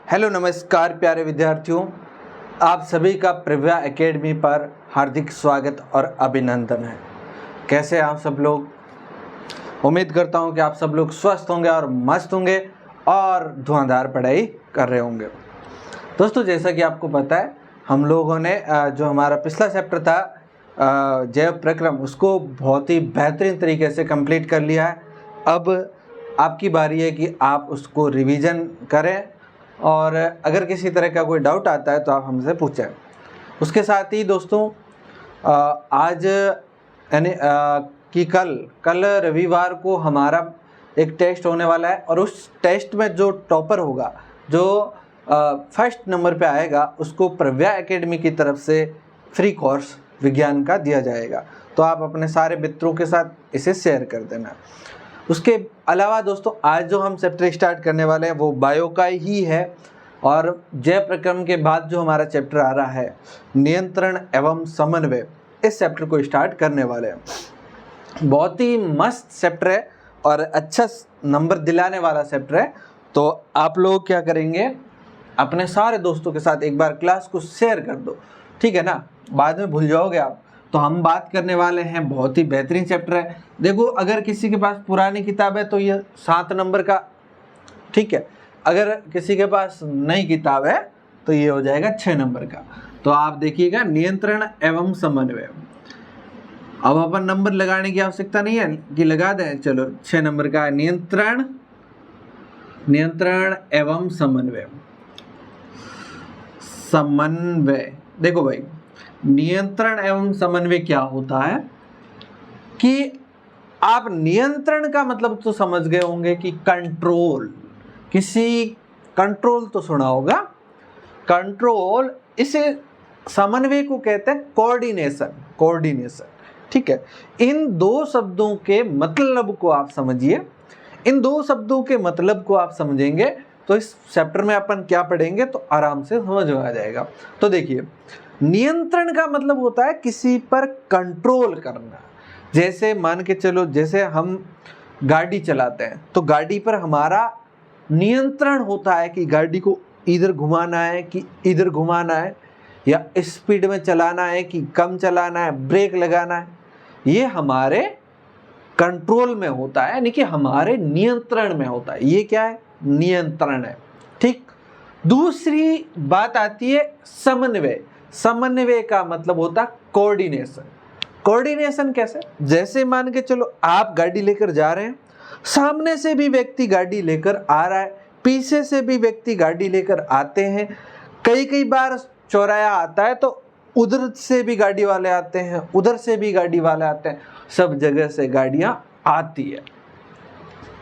Hello नमस्कार प्यारे विद्यार्थियों, आप सभी का प्रव्या एकेडमी पर हार्दिक स्वागत और अभिनंदन है। कैसे हैं आप सब लोग? उम्मीद करता हूं कि आप सब लोग स्वस्थ होंगे और मस्त होंगे और धुआंधार पढ़ाई कर रहे होंगे। दोस्तों, जैसा कि आपको पता है, हम लोगों ने जो हमारा पिछला चैप्टर था जैव प्रक्रम, उसको बहुत ही बेहतरीन तरीके से कंप्लीट कर लिया है। अब आपकी बारी है कि आप उसको रिवीजन करें और अगर किसी तरह का कोई डाउट आता है तो आप हमसे पूछें। उसके साथ ही दोस्तों, आज यानी कि कल रविवार को हमारा एक टेस्ट होने वाला है और उस टेस्ट में जो टॉपर होगा, जो फर्स्ट नंबर पे आएगा, उसको प्रव्या एकेडमी की तरफ से फ्री कोर्स विज्ञान का दिया जाएगा। तो आप अपने सारे मित्रों के साथ इसे शेयर कर देना। उसके अलावा दोस्तों, आज जो हम चैप्टर स्टार्ट करने वाले हैं वो बायो का ही है और जैव प्रक्रम के बाद जो हमारा चैप्टर आ रहा है नियंत्रण एवं समन्वय, इस चैप्टर को स्टार्ट करने वाले हैं। बहुत ही मस्त चैप्टर है और अच्छा नंबर दिलाने वाला चैप्टर है। तो आप लोग क्या करेंगे, अपने सारे दोस्तों के साथ एक बार क्लास को शेयर कर दो, ठीक है ना? बाद में भूल जाओगे आप। तो हम बात करने वाले हैं, बहुत ही बेहतरीन चैप्टर है। देखो, अगर किसी के पास पुरानी किताब है तो ये 7 नंबर का, ठीक है। अगर किसी के पास नई किताब है तो ये हो जाएगा 6 नंबर का। तो आप देखिएगा, नियंत्रण एवं समन्वय। अब अपन नंबर लगाने की आवश्यकता नहीं है कि लगा दें, चलो 6 नंबर का नियंत्रण एवं समन्वय। देखो भाई, नियंत्रण एवं समन्वय क्या होता है कि आप नियंत्रण का मतलब तो समझ गए होंगे कि कंट्रोल, किसी कंट्रोल तो सुना होगा, कंट्रोल। इसे समन्वय को कहते हैं कोऑर्डिनेशन, ठीक है। इन दो शब्दों के मतलब को आप समझिए। इन दो शब्दों के मतलब को आप समझेंगे तो इस चैप्टर में अपन क्या पढ़ेंगे तो आराम से समझ में आ जाएगा। तो देखिए, नियंत्रण का मतलब होता है किसी पर कंट्रोल करना। जैसे मान के चलो, जैसे हम गाड़ी चलाते हैं तो गाड़ी पर हमारा नियंत्रण होता है कि गाड़ी को इधर घुमाना है कि इधर घुमाना है, या स्पीड में चलाना है कि कम चलाना है, ब्रेक लगाना है। ये हमारे कंट्रोल में होता है, यानी कि हमारे नियंत्रण में होता है। ये क्या है? नियंत्रण है, ठीक। दूसरी बात आती है समन्वय। समन्वय का मतलब होता है कोऑर्डिनेशन। कोऑर्डिनेशन कैसे? जैसे मान के चलो, आप गाड़ी लेकर जा रहे हैं, सामने से भी व्यक्ति गाड़ी लेकर आ रहा है, पीछे से भी व्यक्ति गाड़ी लेकर आते हैं। कई बार चौराहा आता है तो उधर से भी गाड़ी वाले आते हैं, उधर से भी गाड़ी वाले आते हैं, सब जगह से गाड़ियां आती है।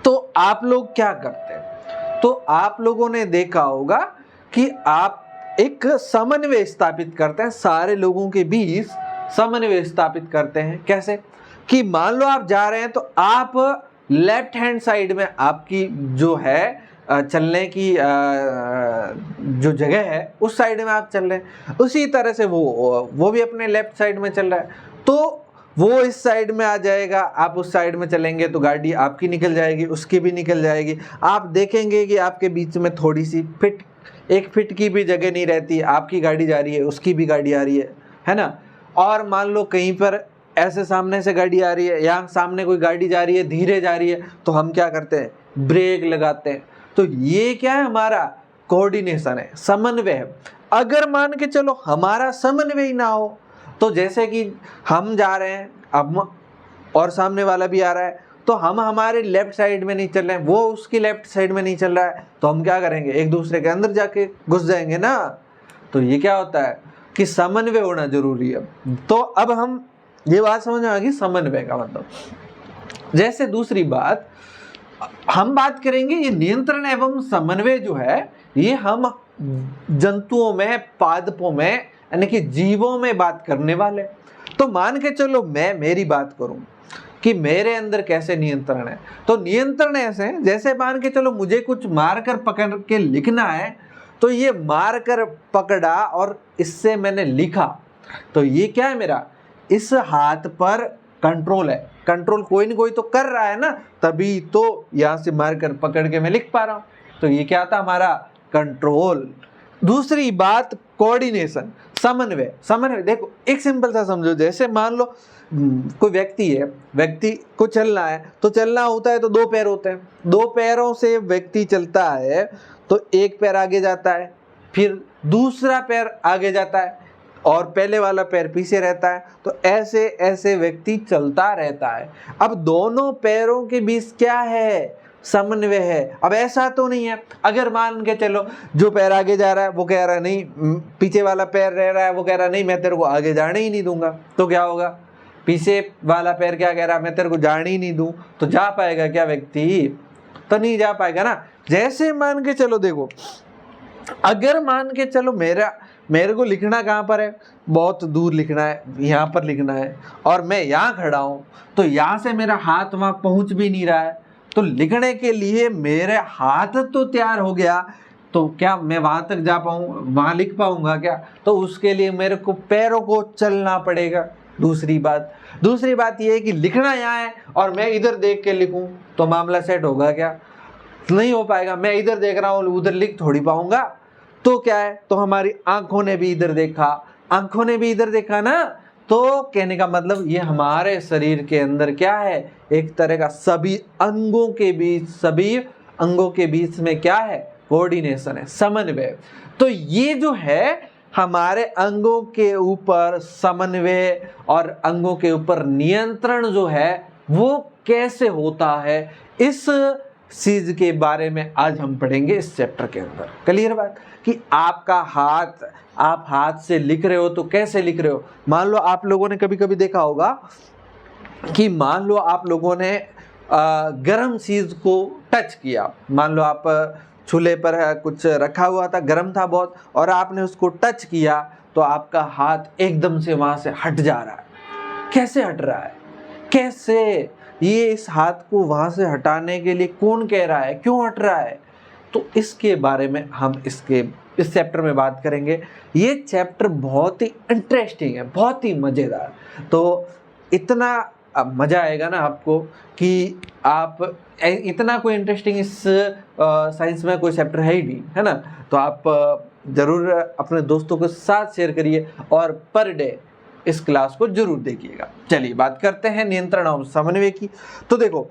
तो आप लोग क्या करते हैं? तो आप लोगों ने देखा होगा कि आप एक समन्वय स्थापित करते हैं, सारे लोगों के बीच समन्वय स्थापित करते हैं। कैसे? कि मान लो आप जा रहे हैं तो आप लेफ्ट हैंड साइड में आपकी जो है चलने की जो जगह है, उस साइड में आप चल रहे हैं, उसी तरह से वो भी अपने लेफ्ट साइड में चल रहा है, तो वो इस साइड में आ जाएगा। आप उस साइड में चलेंगे तो गाड़ी आपकी निकल जाएगी, उसकी भी निकल जाएगी। आप देखेंगे कि आपके बीच में थोड़ी सी एक फिट की भी जगह नहीं रहती, आपकी गाड़ी जा रही है, उसकी भी गाड़ी आ रही है ना। और मान लो कहीं पर ऐसे सामने से गाड़ी आ रही है, या सामने कोई गाड़ी जा रही है, धीरे जा रही है, तो हम क्या करते हैं? ब्रेक लगाते हैं। तो ये क्या है? हमारा कोऑर्डिनेशन है, समन्वय है। अगर मान के चलो हमारा समन्वय ना हो, तो जैसे कि हम जा रहे हैं अब और सामने वाला भी आ रहा है, तो हम हमारे लेफ्ट साइड में नहीं चल रहे हैं, वो उसकी लेफ्ट साइड में नहीं चल रहा है, तो हम क्या करेंगे? एक दूसरे के अंदर जाके घुस जाएंगे ना। तो ये क्या होता है कि समन्वय होना जरूरी है। तो अब हम ये बात समझ में आ गई समन्वय का मतलब। जैसे दूसरी बात हम बात करेंगे, ये नियंत्रण एवं समन्वय जो है, ये हम जंतुओं में, पादपों में, यानी कि जीवों में बात करने वाले। तो मान के चलो मैं मेरी बात करूं कि मेरे अंदर कैसे नियंत्रण है, तो नियंत्रण ऐसे है, जैसे मान के चलो मुझे कुछ मारकर पकड़ के लिखना है, तो ये मारकर पकड़ा और इससे मैंने लिखा, तो ये क्या है? मेरा इस हाथ पर कंट्रोल है। कंट्रोल कोई ना कोई तो कर रहा है ना, तभी तो यहां से मारकर पकड़ के मैं लिख पा रहा हूं। तो ये क्या था? हमारा कंट्रोल। दूसरी बात कोऑर्डिनेशन, समन्वय। समन्वय देखो एक सिंपल सा समझो, जैसे मान लो कोई व्यक्ति है, व्यक्ति को चलना है, तो चलना होता है तो दो पैर होते हैं, दो पैरों से व्यक्ति चलता है तो एक पैर आगे जाता है, फिर दूसरा पैर आगे जाता है और पहले वाला पैर पीछे रहता है, तो ऐसे ऐसे व्यक्ति चलता रहता है। अब दोनों पैरों के बीच क्या है, समन्वय है। अब ऐसा तो नहीं है, अगर मान के चलो जो पैर आगे जा रहा है वो कह रहा है नहीं, पीछे वाला पैर रह रहा है वो कह रहा है नहीं मैं तेरे को आगे जाने ही नहीं दूंगा, तो क्या होगा, पीछे वाला पैर क्या कह रहा है, मैं तेरे को जाने ही नहीं दूं, तो जा पाएगा क्या व्यक्ति, तो नहीं जा पाएगा ना। जैसे मान के चलो देखो, अगर मान के चलो मेरे को लिखना कहाँ पर है, बहुत दूर लिखना है, यहाँ पर लिखना है, और मैं यहाँ खड़ा हूँ, तो यहाँ से मेरा हाथ वहाँ पहुँच भी नहीं रहा है, तो लिखने के लिए मेरे हाथ तो तैयार हो गया, तो क्या मैं वहाँ तक जा पाऊँ, वहाँ लिख पाऊँगा क्या, तो उसके लिए मेरे को पैरों को चलना पड़ेगा। दूसरी बात यह है कि लिखना यहाँ है और मैं इधर देख के लिखूँ तो मामला सेट होगा क्या, नहीं हो पाएगा। मैं इधर देख रहा हूँ उधर लिख थोड़ी पाऊंगा, तो क्या है, तो हमारी आंखों ने भी इधर देखा ना, तो कहने का मतलब ये हमारे शरीर के अंदर क्या है, एक तरह का सभी अंगों के बीच में क्या है, कोऑर्डिनेशन है, समन्वय। तो ये जो है हमारे अंगों के ऊपर समन्वय और अंगों के ऊपर नियंत्रण जो है वो कैसे होता है, इस चीज के बारे में आज हम पढ़ेंगे इस चैप्टर के अंदर। क्लियर बात, कि आपका हाथ, आप हाथ से लिख रहे हो तो कैसे लिख रहे हो। मान लो आप लोगों ने कभी कभी देखा होगा कि मान लो आप लोगों ने गर्म चीज को टच किया, मान लो आप चूल्हे पर कुछ रखा हुआ था, गर्म था बहुत, और आपने उसको टच किया तो आपका हाथ एकदम से वहां से हट जा रहा है। कैसे हट रहा है, कैसे, ये इस हाथ को वहां से हटाने के लिए कौन कह रहा है, क्यों हट रहा है, तो इसके बारे में हम इस चैप्टर में बात करेंगे। ये चैप्टर बहुत ही इंटरेस्टिंग है, बहुत ही मज़ेदार, तो इतना मज़ा आएगा ना आपको कि आप इतना कोई इंटरेस्टिंग इस साइंस में कोई चैप्टर है ही नहीं, है ना। तो आप ज़रूर अपने दोस्तों के साथ शेयर करिए और पर डे इस क्लास को जरूर देखिएगा। चलिए बात करते हैं नियंत्रण और समन्वय की। तो देखो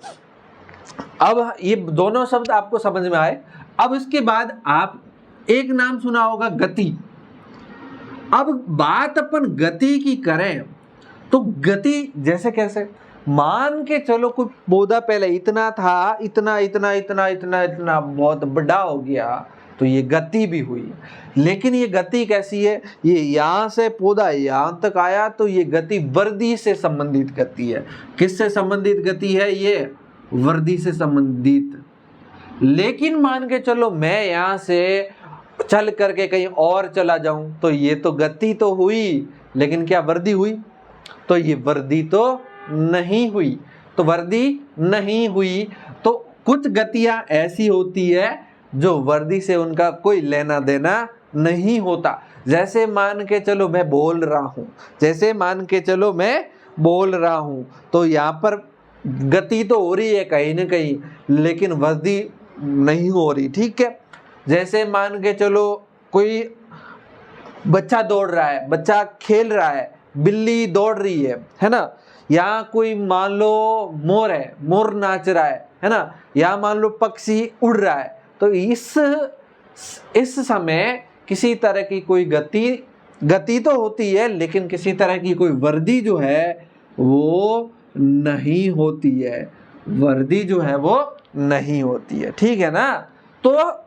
अब ये दोनों शब्द आपको समझ में आए। अब इसके बाद आप एक नाम सुना होगा, गति। अब बात अपन गति की करें तो गति जैसे कैसे, मान के चलो कोई पौधा पहले इतना था, इतना बहुत बड़ा हो गया, तो ये गति भी हुई। लेकिन ये गति कैसी है, ये यहाँ से पौधा यहाँ तक आया, तो ये गति वर्दी से संबंधित गति है। किससे संबंधित गति है, ये वर्दी से संबंधित। लेकिन मान के चलो मैं यहाँ से चल करके कहीं और चला जाऊं, तो ये तो गति तो हुई, लेकिन क्या वर्दी हुई, तो ये वर्दी तो नहीं हुई, तो वर्दी नहीं हुई। तो कुछ गतियां ऐसी होती है जो वर्दी से उनका कोई लेना देना नहीं होता। जैसे मान के चलो मैं बोल रहा हूं, तो यहाँ पर गति तो हो रही है कहीं ना कहीं, लेकिन वर्दी नहीं हो रही, ठीक है। जैसे मान के चलो कोई बच्चा दौड़ रहा है, बच्चा खेल रहा है, बिल्ली दौड़ रही है ना। यहाँ कोई मान लो मोर है, मोर नाच रहा है ना। यहाँ मान लो पक्षी उड़ रहा है, तो इस समय किसी तरह की कोई गति तो होती है, लेकिन किसी तरह की कोई वर्दी जो है वो नहीं होती है, वर्दी जो है वो नहीं होती है, ठीक है ना। तो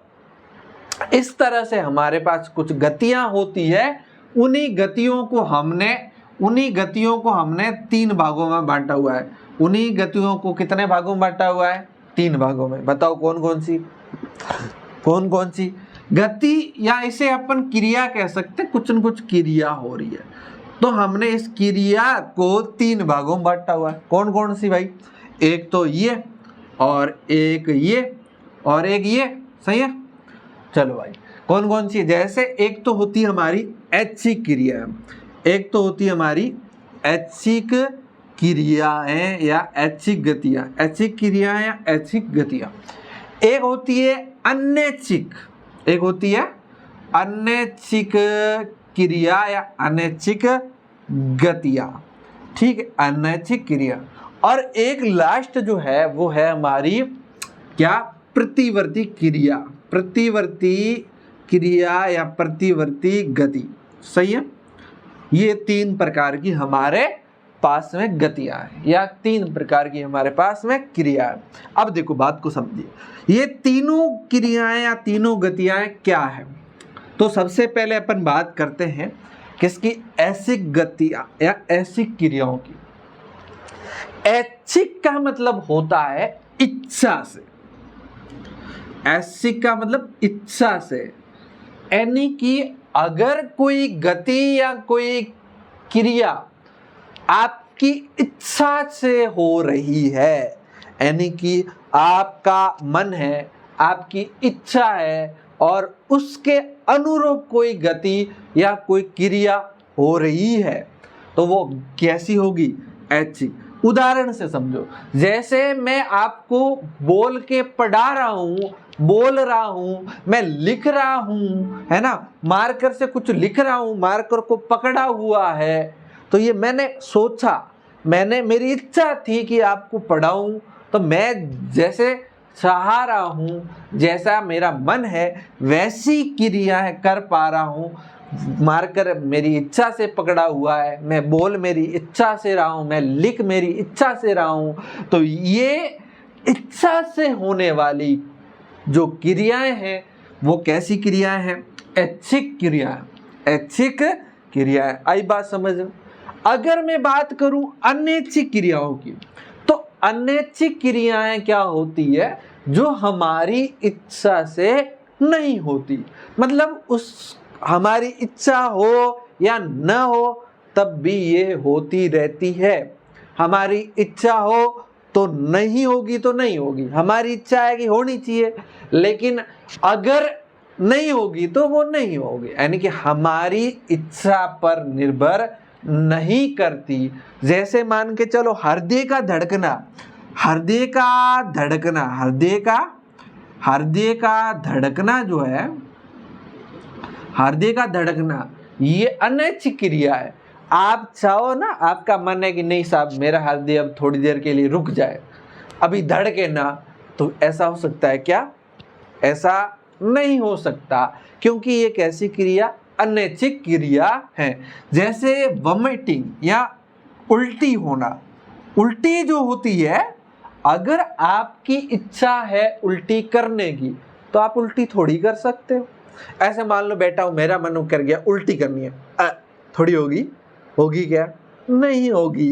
इस तरह से हमारे पास कुछ गतियां होती है। उन्हीं गतियों को हमने 3 भागों में बांटा हुआ है। उन्हीं गतियों को कितने भागों में बांटा हुआ है, 3 भागों में। बताओ कौन कौन सी गति, या इसे अपन क्रिया कह सकते, कुछ न कुछ क्रिया हो रही है, तो हमने इस क्रिया को 3 भागों में बांटा हुआ है। कौन कौन सी भाई, एक तो ये और एक ये और एक ये, सही है। चलो भाई कौन कौन सी, जैसे एक तो होती है हमारी ऐच्छिक क्रिया, एक तो होती है हमारी ऐच्छिक क्रियाएं या ऐच्छिक गतियां, ऐच्छिक क्रियाएं या ऐच्छिक गतियां। एक होती है अनैच्छिक, एक होती है अनैच्छिक क्रिया या अनैच्छिक गतियां, ठीक है, अनैच्छिक क्रिया। और एक लास्ट जो है वो है हमारी क्या, प्रतिवर्ती क्रिया, प्रतिवर्ती क्रिया या प्रतिवर्ती गति, सही है। ये 3 प्रकार की हमारे पास में गतियां हैं या 3 प्रकार की हमारे पास में क्रिया है। अब देखो बात को समझिए, ये तीनों क्रियाएं या तीनों गतियां क्या है। तो सबसे पहले अपन बात करते हैं किसकी, ऐच्छिक गतियां या ऐच्छिक क्रियाओं की। ऐच्छिक का मतलब होता है इच्छा से, ऐच्छिक का मतलब इच्छा से, यानी कि अगर कोई गति या कोई क्रिया आपकी इच्छा से हो रही है, यानी कि आपका मन है, आपकी इच्छा है और उसके अनुरूप कोई गति या कोई क्रिया हो रही है, तो वो कैसी होगी, ऐच्छिक। उदाहरण से समझो, जैसे मैं आपको बोल के पढ़ा रहा हूं, बोल रहा हूं, मैं लिख रहा हूं, है ना, मार्कर से कुछ लिख रहा हूं, मार्कर को पकड़ा हुआ है, तो ये मैंने सोचा, मेरी इच्छा थी कि आपको पढ़ाऊं, तो मैं जैसे चाह रहा हूं, जैसा मेरा मन है वैसी क्रियाएं कर पा रहा हूं। मार्कर मेरी इच्छा से पकड़ा हुआ है, मैं बोल मेरी इच्छा से रहा हूं, मैं लिख मेरी इच्छा से रहा हूं। तो ये इच्छा से होने वाली जो क्रियाएं हैं वो कैसी क्रियाएं हैं, ऐच्छिक क्रियाएं, ऐच्छिक क्रियाएं। आई बात समझ। अगर मैं बात करूं अनैच्छिक क्रियाओं की, तो अनैच्छिक क्रियाएं क्या होती है, जो हमारी इच्छा से नहीं होती, मतलब उस हमारी इच्छा हो या न हो तब भी ये होती रहती है। हमारी इच्छा हो तो नहीं होगी तो नहीं होगी, हमारी इच्छा है कि होनी चाहिए, लेकिन अगर नहीं होगी तो वो नहीं होगी, यानी कि हमारी इच्छा पर निर्भर नहीं करती। जैसे मान के चलो हृदय का धड़कना, हृदय का धड़कना, हृदय का धड़कना जो है, हृदय का धड़कना ये अनैच्छिक क्रिया है। आप चाहो ना, आपका मन है कि नहीं साहब मेरा हृदय अब थोड़ी देर के लिए रुक जाए, अभी धड़के ना, तो ऐसा हो सकता है क्या, ऐसा नहीं हो सकता, क्योंकि ये कैसी क्रिया, अनैच्छिक क्रिया है। जैसे वॉमिटिंग या उल्टी होना, उल्टी जो होती है, अगर आपकी इच्छा है उल्टी करने की तो आप उल्टी थोड़ी कर सकते हो। ऐसे मान लो बैठा हूं, मेरा मन कर गया उल्टी करनी है, थोड़ी होगी, होगी क्या, नहीं होगी,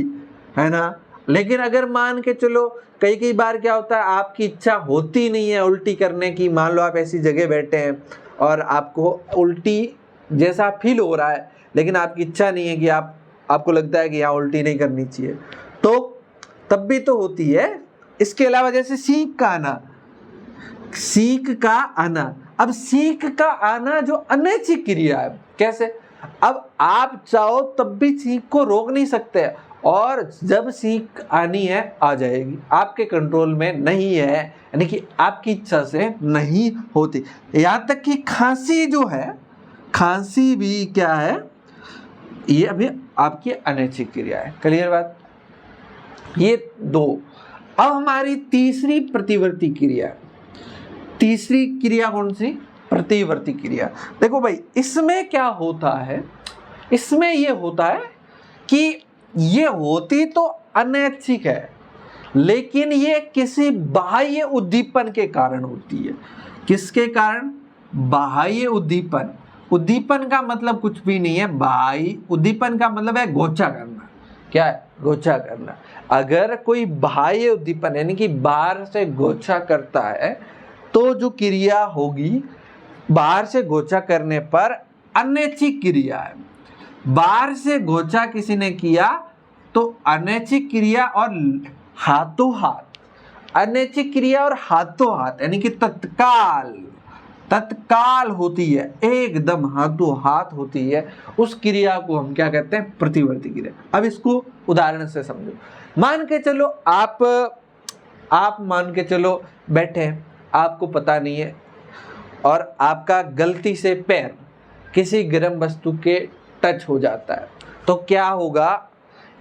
है ना। लेकिन अगर मान के चलो कई बार क्या होता है, आपकी इच्छा होती नहीं है उल्टी करने की, मान लो आप ऐसी जगह बैठे हैं और आपको उल्टी जैसा फील हो रहा है, लेकिन आपकी इच्छा नहीं है कि आपको लगता है कि यहाँ उल्टी नहीं करनी चाहिए, तो तब भी तो होती है। इसके अलावा जैसे सीख का आना, सीख का आना, अब सीख का आना जो अनैच्छिक क्रिया है, कैसे, अब आप चाहो तब भी सीख को रोक नहीं सकते, और जब सीख आनी है आ जाएगी, आपके कंट्रोल में नहीं है, यानी कि आपकी इच्छा से नहीं होती। यहाँ तक कि खांसी जो है, खांसी भी क्या है, ये अभी आपकी अनैच्छिक क्रिया है। क्लियर बात, ये 2। अब हमारी तीसरी प्रतिवर्ती क्रिया, तीसरी क्रिया कौन सी, प्रतिवर्ती क्रिया। देखो भाई, इसमें क्या होता है, इसमें ये होता है कि ये होती तो अनैच्छिक है, लेकिन ये किसी बाह्य उद्दीपन के कारण होती है। किसके कारण, बाह्य उद्दीपन। उद्दीपन का मतलब कुछ भी नहीं है, बाह्य उद्दीपन का मतलब है गोचा करना। क्या है, गोचा करना। अगर कोई बाह्य उद्दीपन यानी कि बाहर से गोचा करता है, तो जो क्रिया होगी बाहर से गोचा करने पर अनैच्छिक क्रिया है। बाहर से गोचा किसी ने किया तो अनैच्छिक क्रिया, और हाथों हाथ, अनैच्छिक क्रिया और हाथों हाथ यानी कि तत्काल होती है, एकदम हाथों हाथ होती है, उस क्रिया को हम क्या कहते हैं, प्रतिवर्ती क्रिया। अब इसको उदाहरण से समझो। मान के चलो आप मान के चलो बैठे हैं, आपको पता नहीं है, और आपका गलती से पैर किसी गर्म वस्तु के टच हो जाता है तो क्या होगा,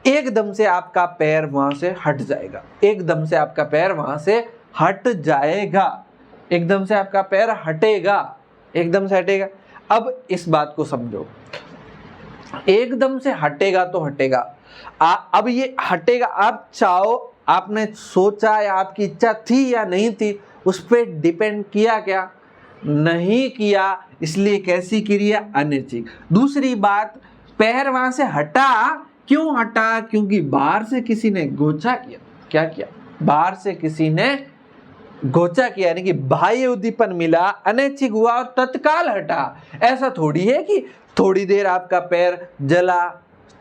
एकदम से आपका पैर वहां से हट जाएगा, एकदम से आपका पैर वहां से हट जाएगा, एकदम से आपका पैर हटेगा, एकदम से हटेगा। अब इस बात को समझो, एकदम से हटेगा तो हटेगा, अब ये हटेगा, आप चाहो, आपने सोचा या आपकी इच्छा थी या नहीं थी, उस पर डिपेंड किया क्या, नहीं किया, इसलिए कैसी क्रिया, अनैच्छिक। दूसरी बात, पैर वहां से हटा, क्यों हटा, क्योंकि बाहर से किसी ने गोचा किया, क्या किया, बाहर से किसी ने गोचा किया, यानी कि बाह्य उद्दीपन मिला, अनैच्छिक हुआ और तत्काल हटा। ऐसा थोड़ी है कि थोड़ी देर आपका पैर जला,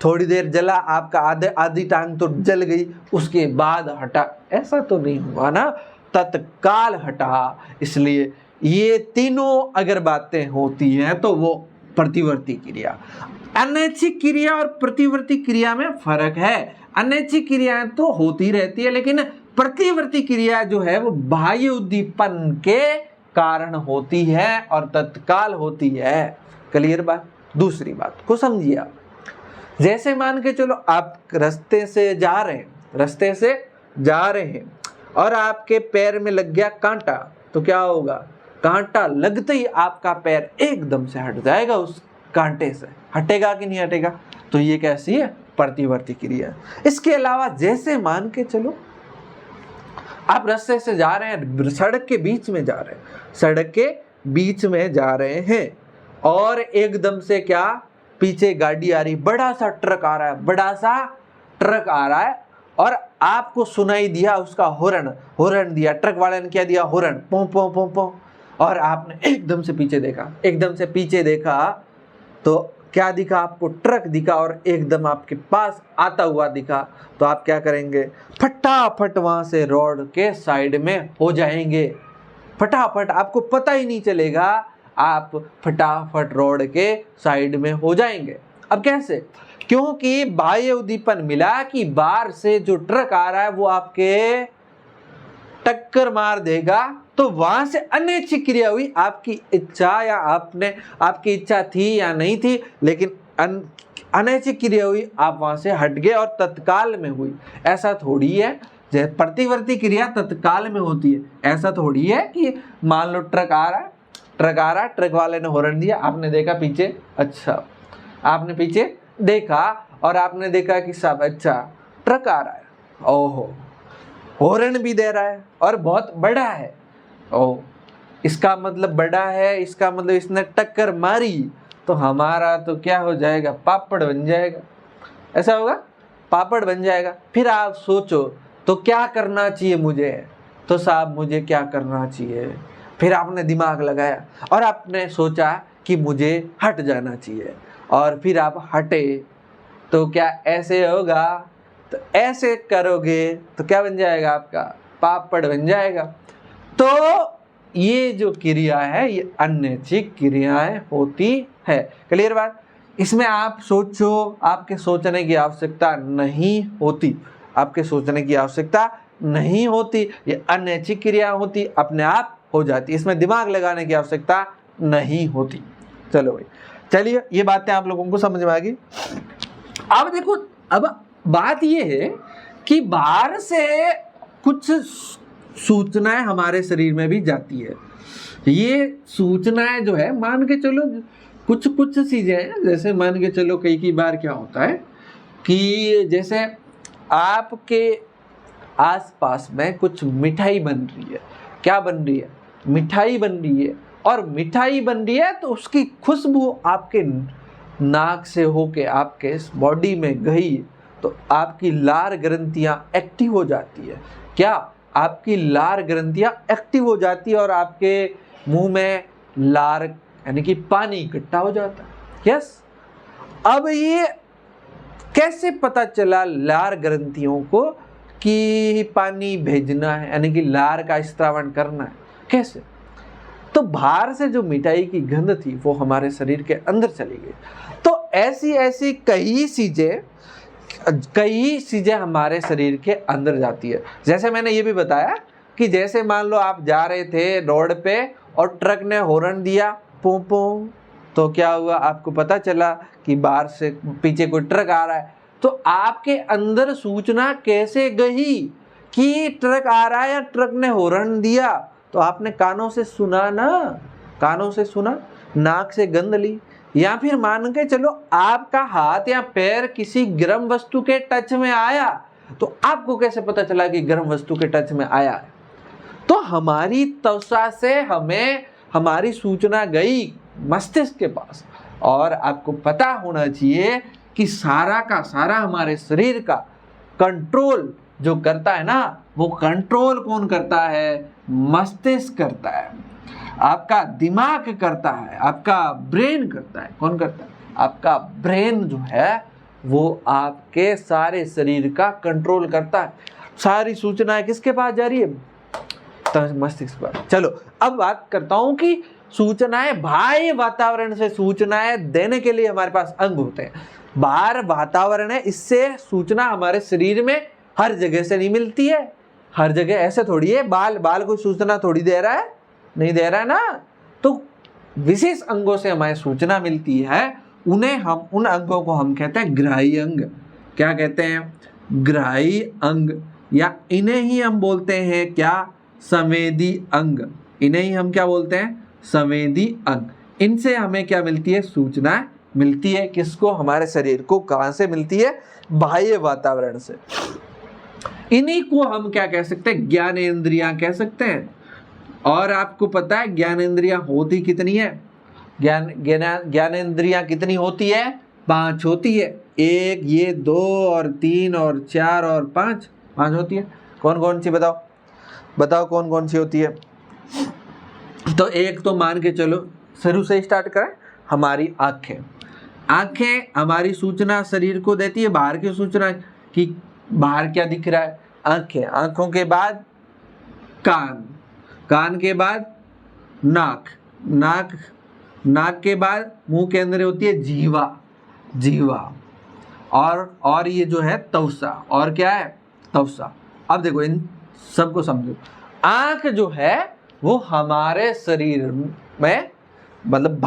थोड़ी देर जला, आपका आधी टांग तो जल गई, उसके बाद हटा, ऐसा तो नहीं हुआ ना, तत्काल हटा। इसलिए ये तीनों अगर बातें होती हैं तो वो प्रतिवर्ती क्रिया। अनैच्छिक क्रिया और प्रतिवर्ती क्रिया में फर्क है। अनैच्छिक क्रियाएं तो होती रहती है, लेकिन प्रतिवर्ती क्रिया जो है वो बाह्य उद्दीपन के कारण होती है और तत्काल होती है। क्लियर बात। दूसरी बात को समझिए आप, जैसे मान के चलो आप रास्ते से जा रहे हैं और आपके पैर में लग गया कांटा, तो क्या होगा, कांटा लगते ही आपका पैर एकदम से हट जाएगा, उस कांटे से हटेगा कि नहीं हटेगा। तो ये कैसी है, प्रतिवर्ती क्रिया। इसके अलावा जैसे मान के चलो आप रास्ते से जा रहे हैं, सड़क के बीच में जा रहे हैं और एकदम से क्या, पीछे गाड़ी आ रही, बड़ा सा ट्रक आ रहा है और आपको सुनाई दिया उसका हॉर्न दिया, ट्रक वाले ने क्या दिया, हॉर्न, पों पों पों पों, और आपने एकदम से पीछे देखा तो क्या दिखा आपको, ट्रक दिखा और एकदम आपके पास आता हुआ दिखा। तो आप क्या करेंगे, फटाफट वहां से रोड के साइड में हो जाएंगे, फटाफट, आपको पता ही नहीं चलेगा, आप फटाफट रोड के साइड में हो जाएंगे। अब कैसे, क्योंकि बाह्य उद्दीपन मिला कि बाहर से जो ट्रक आ रहा है वो आपके टक्कर मार देगा, तो वहां से अनैच्छिक क्रिया हुई, आपकी इच्छा या आपकी इच्छा थी या नहीं थी, लेकिन अनैच्छिक क्रिया हुई, आप वहां से हट गए और तत्काल में हुई। ऐसा थोड़ी है, प्रतिवर्ती क्रिया तत्काल में होती है। ऐसा थोड़ी है कि मान लो ट्रक आ रहा है, ट्रक वाले ने हॉर्न दिया, आपने देखा पीछे, अच्छा, आपने पीछे देखा और आपने देखा कि सब, अच्छा ट्रक आ रहा है, ओहो, हॉर्न भी दे रहा है और बहुत बड़ा है, ओ, इसका मतलब बड़ा है, इसका मतलब इसने टक्कर मारी, तो हमारा तो क्या हो जाएगा, पापड़ बन जाएगा। ऐसा होगा, पापड़ बन जाएगा। फिर आप सोचो तो क्या करना चाहिए मुझे, तो साहब मुझे क्या करना चाहिए, फिर आपने दिमाग लगाया और आपने सोचा कि मुझे हट जाना चाहिए, और फिर आप हटे, तो क्या ऐसे होगा, तो ऐसे करोगे तो क्या बन जाएगा, आपका पापड़ बन जाएगा। तो ये जो क्रिया है ये अनैच्छिक क्रियाएं होती है। क्लियर बात। इसमें आप सोचो, आपके सोचने की आवश्यकता नहीं होती, ये अनैच्छिक क्रिया होती, अपने आप हो जाती, इसमें दिमाग लगाने की आवश्यकता नहीं होती। चलो भाई, चलिए ये बातें आप लोगों को समझ में आ गई। अब देखो, अब बात ये है कि बाहर से कुछ सूचनाएं हमारे शरीर में भी जाती है। ये सूचनाएं जो है, मान के चलो कुछ चीजें हैं, जैसे मान के चलो कई बार क्या होता है कि जैसे आपके आसपास में कुछ मिठाई बन रही है, क्या बन रही है, मिठाई बन रही है, और मिठाई बन रही है तो उसकी खुशबू आपके नाक से होके आपके बॉडी में गई, तो आपकी लार ग्रंथियां एक्टिव हो जाती है। क्या, आपकी लार ग्रंथियां एक्टिव हो जाती है और आपके मुंह में लार यानी कि पानी इकट्ठा हो जाता है। यस। अब ये कैसे पता चला लार ग्रंथियों को कि पानी भेजना है, यानी कि लार का स्त्रावण करना है, कैसे? तो बाहर से जो मिठाई की गंध थी वो हमारे शरीर के अंदर चली गई। तो ऐसी कई चीजें हमारे शरीर के अंदर जाती है। जैसे मैंने ये भी बताया कि जैसे मान लो आप जा रहे थे रोड पे और ट्रक ने हॉर्न दिया पो पो, तो क्या हुआ, आपको पता चला कि बाहर से पीछे कोई ट्रक आ रहा है। तो आपके अंदर सूचना कैसे गई कि ट्रक आ रहा है या ट्रक ने हॉर्न दिया? तो आपने कानों से सुना ना, कानों से सुना, नाक से गंध ली, या फिर मान के चलो आपका हाथ या पैर किसी गर्म वस्तु के टच में आया, तो आपको कैसे पता चला कि गर्म वस्तु के टच में आया है? तो हमारी त्वचा से हमें हमारी सूचना गई मस्तिष्क के पास। और आपको पता होना चाहिए कि सारा का सारा हमारे शरीर का कंट्रोल जो करता है ना, वो कंट्रोल कौन करता है? मस्तिष्क करता है, आपका दिमाग करता है, आपका ब्रेन करता है। कौन करता है? आपका ब्रेन जो है वो आपके सारे शरीर का कंट्रोल करता है। सारी सूचनाएं किसके पास जा रही है? मस्तिष्क पर। चलो अब बात करता हूं कि सूचनाएं बाह्य वातावरण से सूचनाएं देने के लिए हमारे पास अंग होते हैं। बाहर वातावरण है, इससे सूचना हमारे शरीर में हर जगह से नहीं मिलती है। हर जगह ऐसे थोड़ी है, बाल को सूचना थोड़ी दे रहा है, नहीं दे रहा है ना। तो विशेष अंगों से हमारी सूचना मिलती है, उन अंगों को हम कहते हैं ग्राही अंग। क्या कहते हैं? ग्राही अंग, या इन्हें ही हम बोलते हैं क्या? संवेदी अंग। इन्हें ही हम क्या बोलते हैं? संवेदी अंग। इनसे हमें क्या मिलती है? सूचना मिलती है। किसको? हमारे शरीर को। कहां से मिलती है? बाह्य वातावरण से। इन्हीं को हम क्या कह सकते हैं? ज्ञानेंद्रियां कह सकते हैं। और आपको पता है ज्ञानेंद्रियां होती कितनी है? ज्ञानेंद्रियां कितनी होती है? 5 होती है। 1, ये 2 और 3 और 4 और 5 होती है। कौन कौन सी बताओ कौन कौन सी होती है? तो एक तो मान के चलो, शुरू से स्टार्ट करें, हमारी आंखें। आंखें हमारी सूचना शरीर को देती है, बाहर की सूचना कि बाहर क्या दिख रहा है। आंखें, आंखों के बाद कान, कान के बाद नाक, नाक के बाद मुंह के अंदर होती है जीवा, और ये जो है त्वचा। और क्या है? त्वचा। अब देखो इन सबको समझो। आंख जो है वो हमारे शरीर में, मतलब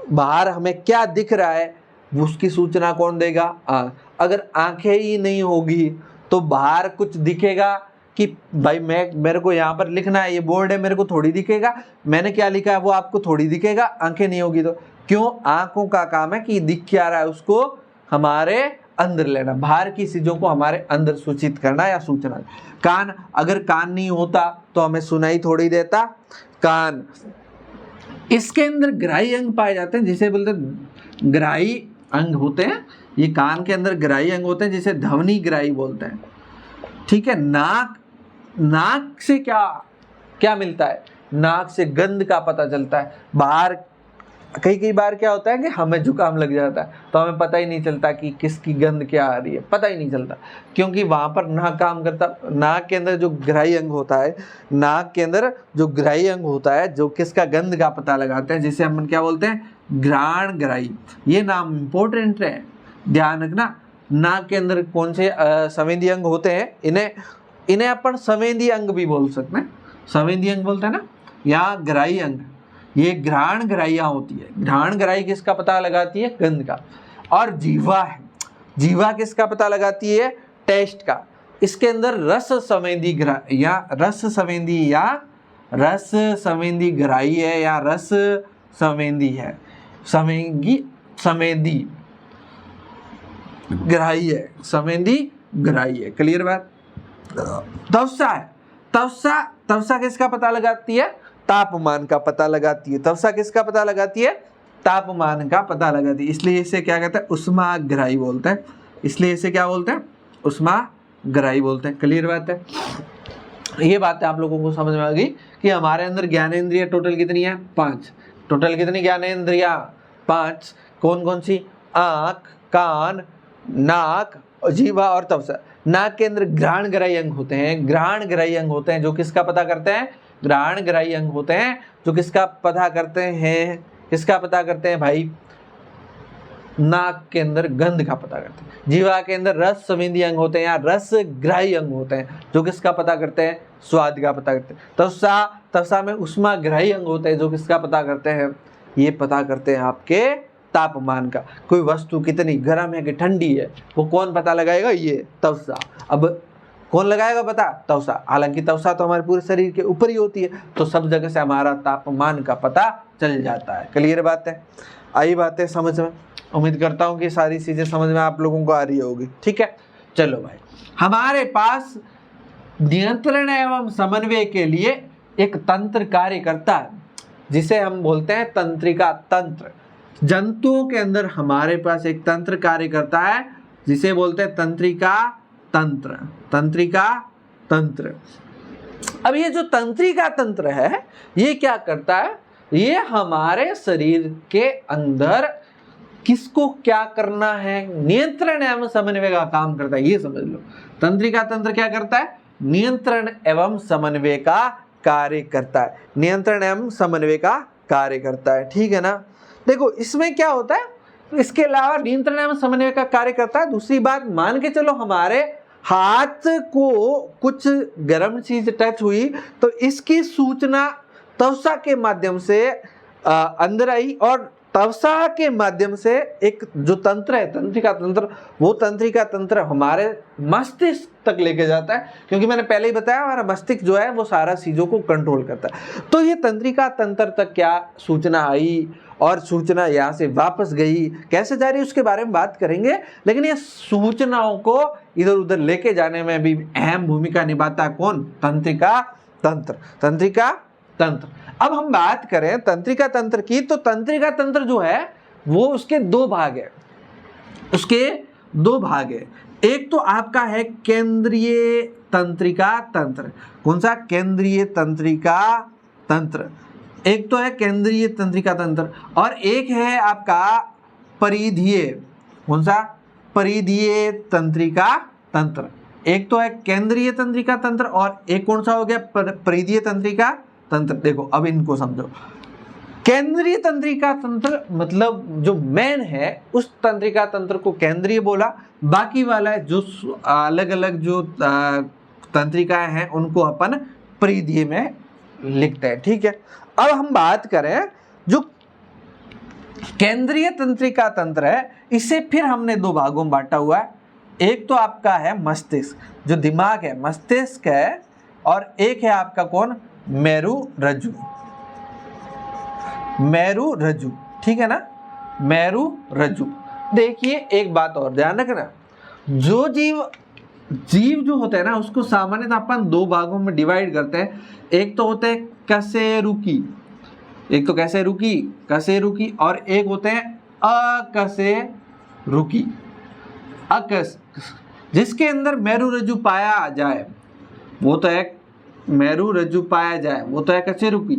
बाहर हमें क्या दिख रहा है उसकी सूचना कौन देगा? आंख। अगर आंखें ही नहीं होगी तो बाहर कुछ दिखेगा कि भाई मेरे को यहाँ पर लिखना है, ये बोर्ड है, मेरे को थोड़ी दिखेगा, मैंने क्या लिखा है वो आपको थोड़ी दिखेगा। आंखें नहीं होगी तो क्यों? आंखों का काम है कि दिख क्या रहा है उसको हमारे अंदर लेना, बाहर की चीजों को हमारे अंदर सूचित करना या सूचना। कान, अगर कान नहीं होता तो हमें सुनाई थोड़ी देता। कान, इसके अंदर ग्राही अंग पाए जाते हैं, जिसे बोलते हैं ग्राही अंग होते हैं। ये कान के अंदर ग्राही अंग होते हैं जिसे ध्वनि ग्राही बोलते हैं। ठीक है। नाक से क्या मिलता है? नाक से गंध का पता चलता है। बाहर कई बार क्या होता है कि हमें जुकाम लग जाता है तो हमें पता ही नहीं चलता कि किसकी गंध क्या आ रही है, पता ही नहीं चलता, क्योंकि वहां पर नाक काम करता। नाक के अंदर जो ग्राही अंग होता है, नाक के अंदर जो ग्राही अंग होता है जो किसका गंध का पता लगाते हैं, जिसे हम क्या बोलते हैं? घ्राण ग्राही। ये नाम इंपॉर्टेंट है, ध्यान रखना। नाक के अंदर कौन से संवेदी अंग होते हैं? इन्हें अपन संवेदी अंग भी बोल सकते हैं। संवेदी अंग बोलते हैं ना, या ग्राही अंग। ये घ्राण ग्राहियां होती है। घ्राण ग्राही किसका पता लगाती है? गंध का। और जीवा है, जीवा किसका पता लगाती है? टेस्ट का। इसके अंदर रस संवेदी ग्राही या रस संवेदी ग्राही है, या रस संवेदी है, संवेदी ग्राही है, संवेदी ग्राही है। क्लियर बात? त्वचा है, त्वचा किसका पता लगाती है? तापमान का पता लगाती है। त्वचा किसका पता लगाती है? तापमान का पता लगाती है। इसलिए इसे क्या कहते हैं? उष्माग्राही बोलते हैं। इसलिए इसे क्या बोलते हैं? उष्माग्राही बोलते हैं। क्लियर बात है? ये बातें आप लोगों को समझ में आ गई कि हमारे अंदर ज्ञानेंद्रिय टोटल कितनी है? 5। टोटल कितनी ज्ञानेंद्रिया? 5। कौन कौन सी? आंख, कान, नाक, जीवा और त्वचा। नाक के अंदर घ्राण ग्राही अंग होते हैं। घ्राण ग्राही अंग होते हैं जो किसका पता करते हैं? घ्राण ग्राही अंग होते हैं जो किसका पता करते हैं? किसका पता करते हैं भाई? नाक के अंदर गंध का पता करते हैं, जीवा के अंदर रस संवेदी अंग होते हैं या रस ग्राही अंग होते हैं जो किसका पता करते हैं, स्वाद का पता करते हैं। त्वचा में उष्मा ग्राही अंग होते हैं जो किसका पता करते हैं, ये पता करते हैं आपके तापमान का। कोई वस्तु कितनी गर्म है कि ठंडी है वो कौन पता लगाएगा, ये त्वचा। अब कौन लगाएगा पता, त्वचा। हालांकि त्वचा तो हमारे पूरे शरीर के ऊपर ही होती है, तो सब जगह से हमारा तापमान का पता चल जाता है। क्लियर बात है, आई बात है समझ में। उम्मीद करता हूँ कि सारी चीजें समझ में आप लोगों को आ रही होगी। ठीक है, चलो भाई, हमारे पास नियंत्रण एवं समन्वय के लिए एक तंत्र कार्य करता है जिसे हम बोलते हैं तंत्रिका तंत्र। जंतुओं के अंदर हमारे पास एक तंत्र कार्य करता है जिसे बोलते हैं तंत्रिका तंत्र। तंत्रिका तंत्र। अब ये जो तंत्रिका तंत्र है ये क्या करता है, ये हमारे शरीर के अंदर किसको क्या करना है, नियंत्रण एवं समन्वय का काम करता है। ये समझ लो, तंत्रिका तंत्र क्या करता है, नियंत्रण एवं समन्वय का कार्य करता है। नियंत्रण एवं समन्वय का कार्य करता है, ठीक है ना। देखो इसमें क्या होता है, इसके अलावा नियंत्रण एवं समन्वय का कार्य करता है। दूसरी बात, मान के चलो हमारे हाथ को कुछ गर्म चीज टच हुई तो इसकी सूचना त्वचा के माध्यम से अंदर आई और त्वचा के माध्यम से एक जो तंत्र है तंत्रिका तंत्र, वो तंत्रिका तंत्र हमारे मस्तिष्क तक लेके जाता है। क्योंकि मैंने पहले ही बताया हमारा मस्तिष्क जो है वो सारा चीजों को कंट्रोल करता है। तो ये तंत्रिका तंत्र तक क्या सूचना आई और सूचना यहाँ से वापस गई, कैसे जा रही है उसके बारे में बात करेंगे। लेकिन ये सूचनाओं को इधर उधर लेके जाने में भी अहम भूमिका निभाता है कौन, तंत्रिका तंत्र। तंत्रिका तंत्र। अब हम बात करें तंत्रिका तंत्र की, तो तंत्रिका तंत्र जो है वो उसके दो भाग है। उसके दो भाग है। एक तो आपका है केंद्रीय तंत्रिका तंत्र। कौन सा, केंद्रीय तंत्रिका तंत्र। एक तो है केंद्रीय तंत्रिका तंत्र और एक है आपका परिधीय। कौन सा, परिधीय तंत्रिका तंत्र। एक तो है केंद्रीय तंत्रिका तंत्र और एक कौन सा हो गया, परिधीय तंत्रिका तंत्र। देखो अब इनको समझो। केंद्रीय तंत्रिका तंत्र मतलब जो मेन है उस तंत्रिका तंत्र को केंद्रीय बोला, बाकी वाला है जो अलग अलग जो तंत्रिकाएं हैं उनको अपन परिधीय में लिखते हैं। ठीक है, अब हम बात करें जो केंद्रीय तंत्रिका तंत्र है, इसे फिर हमने दो भागों में बांटा हुआ है। एक तो आपका है मस्तिष्क, जो दिमाग है मस्तिष्क है, और एक है आपका कौन, मेरु रज्जु। मेरु रज्जु, ठीक है ना, मेरु रज्जु। देखिए एक बात और ध्यान रखना, जो जीव जो होते हैं ना उसको सामान्यतः अपन दो भागों में डिवाइड करते हैं। एक तो होते हैं कशेरुकी, एक तो कशेरुकी, कशेरुकी, और एक होते हैं अकशेरुकी। अकश, जिसके अंदर मेरु रज्जु पाया जाए वो तो है मेरु रज्जु पाया जाए वो तो है कशेरुकी,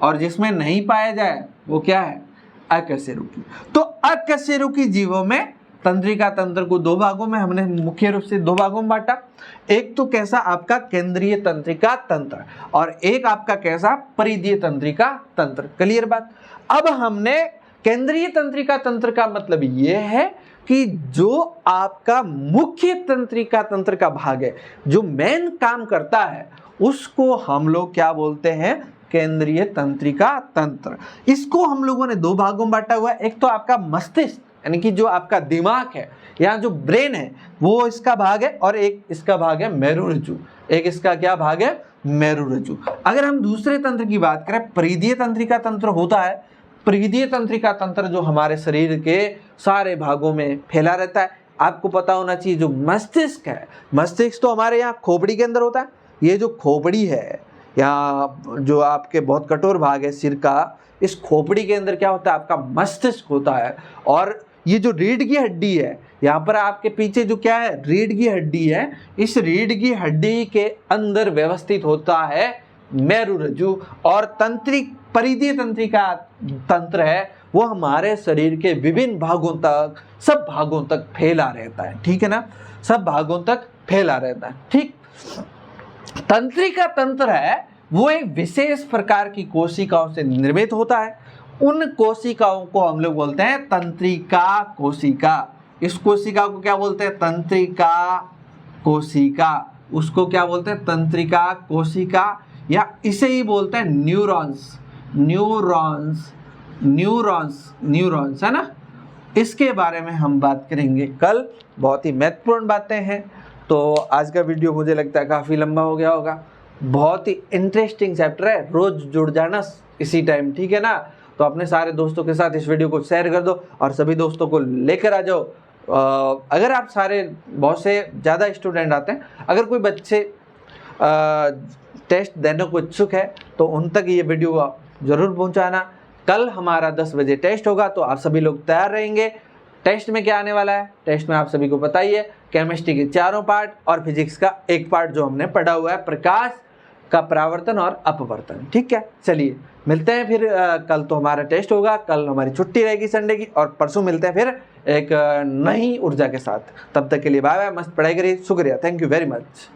और जिसमें नहीं पाया जाए वो क्या है, अकशेरुकी। तो अकशेरुकी जीवों में तंत्रिका तंत्र को दो भागों में हमने मुख्य रूप से दो भागों में बांटा। एक तो कैसा आपका केंद्रीय तंत्रिका तंत्र और एक आपका कैसा परिधीय तंत्रिका तंत्र। क्लियर बात। अब हमने केंद्रीय तंत्रिका तंत्र का मतलब ये है कि जो आपका मुख्य तंत्रिका तंत्र का भाग है, जो मेन काम करता है, उसको हम लोग क्या बोलते हैं, केंद्रीय तंत्रिका तंत्र। इसको हम लोगों ने दो भागों में बांटा हुआ है। एक तो आपका मस्तिष्क यानी कि जो आपका दिमाग है, यहाँ जो ब्रेन है वो इसका भाग है, और एक इसका भाग है मेरु रज्जु। एक इसका क्या भाग है, मेरु रज्जु। अगर हम दूसरे तंत्र की बात करें, परिधीय तंत्रिका तंत्र होता है। परिधीय तंत्रिका तंत्र जो हमारे शरीर के सारे भागों में फैला रहता है। आपको पता होना चाहिए जो मस्तिष्क है, मस्तिष्क तो हमारे यहाँ खोपड़ी के अंदर होता है। ये जो खोपड़ी है, यहाँ जो आपके बहुत कठोर भाग है सिर का, इस खोपड़ी के अंदर क्या होता है, आपका मस्तिष्क होता है। और ये जो रीढ़ की हड्डी है, यहाँ पर आपके पीछे जो क्या है, रीढ़ की हड्डी है, इस रीढ़ की हड्डी के अंदर व्यवस्थित होता है मेरु रज्जु। और तंत्रिक परिधीय तंत्रिका तंत्र है वो हमारे शरीर के विभिन्न भागों तक, सब भागों तक फैला रहता है। ठीक है ना, सब भागों तक फैला रहता है। ठीक, तंत्रिका तंत्र है वो एक विशेष प्रकार की कोशिकाओं से निर्मित होता है उन कोशिकाओं को हम लोग बोलते हैं तंत्रिका कोशिका। इस कोशिका को क्या बोलते हैं? तंत्रिका कोशिका। उसको क्या बोलते हैं? तंत्रिका कोशिका, या इसे ही बोलते हैं न्यूरॉन्स। न्यूरॉन्स न्यूरॉन्स न्यूरॉन्स है ना। इसके बारे में हम बात करेंगे कल। बहुत ही महत्वपूर्ण बातें हैं। तो आज का वीडियो मुझे लगता है काफ़ी लंबा हो गया होगा। बहुत ही इंटरेस्टिंग चैप्टर है, रोज जुड़ जाना इसी टाइम, ठीक है ना। तो अपने सारे दोस्तों के साथ इस वीडियो को शेयर कर दो और सभी दोस्तों को लेकर आ जाओ। अगर आप सारे बहुत से ज़्यादा स्टूडेंट आते हैं, अगर कोई बच्चे टेस्ट देने को इच्छुक है तो उन तक ये वीडियो ज़रूर पहुंचाना। कल हमारा 10 बजे टेस्ट होगा, तो आप सभी लोग तैयार रहेंगे। टेस्ट में क्या आने वाला है? टेस्ट में आप सभी को पता ही है, केमिस्ट्री के 4 पार्ट और फिजिक्स का 1 पार्ट जो हमने पढ़ा हुआ है, प्रकाश का परावर्तन और अपवर्तन। ठीक है, चलिए मिलते हैं फिर। कल तो हमारा टेस्ट होगा, कल हमारी छुट्टी रहेगी संडे की, और परसों मिलते हैं फिर एक नई ऊर्जा के साथ। तब तक के लिए बाय बाय, मस्त पढ़ाई करिए। शुक्रिया, थैंक यू वेरी मच।